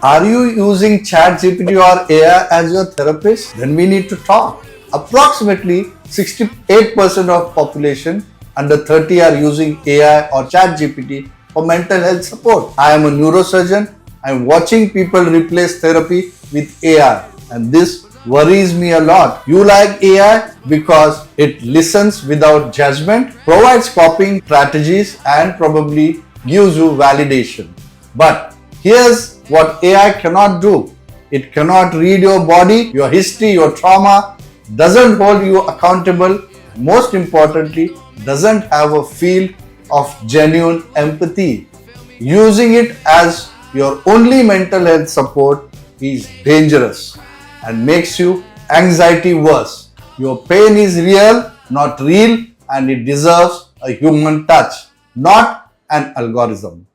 Are you using ChatGPT or AI as your therapist? Then we need to talk. Approximately 68% of population under 30 are using AI or ChatGPT for mental health support. I am a neurosurgeon. I am watching people replace therapy with AI, and this worries me a lot. You like AI because it listens without judgment, provides coping strategies, and probably gives you validation. But here's what AI cannot do. It cannot read your body, your history, your trauma, doesn't hold you accountable, most importantly, doesn't have a feel of genuine empathy. Using it as your only mental health support is dangerous and makes you anxiety worse. Your pain is real, not real, and it deserves a human touch, not an algorithm.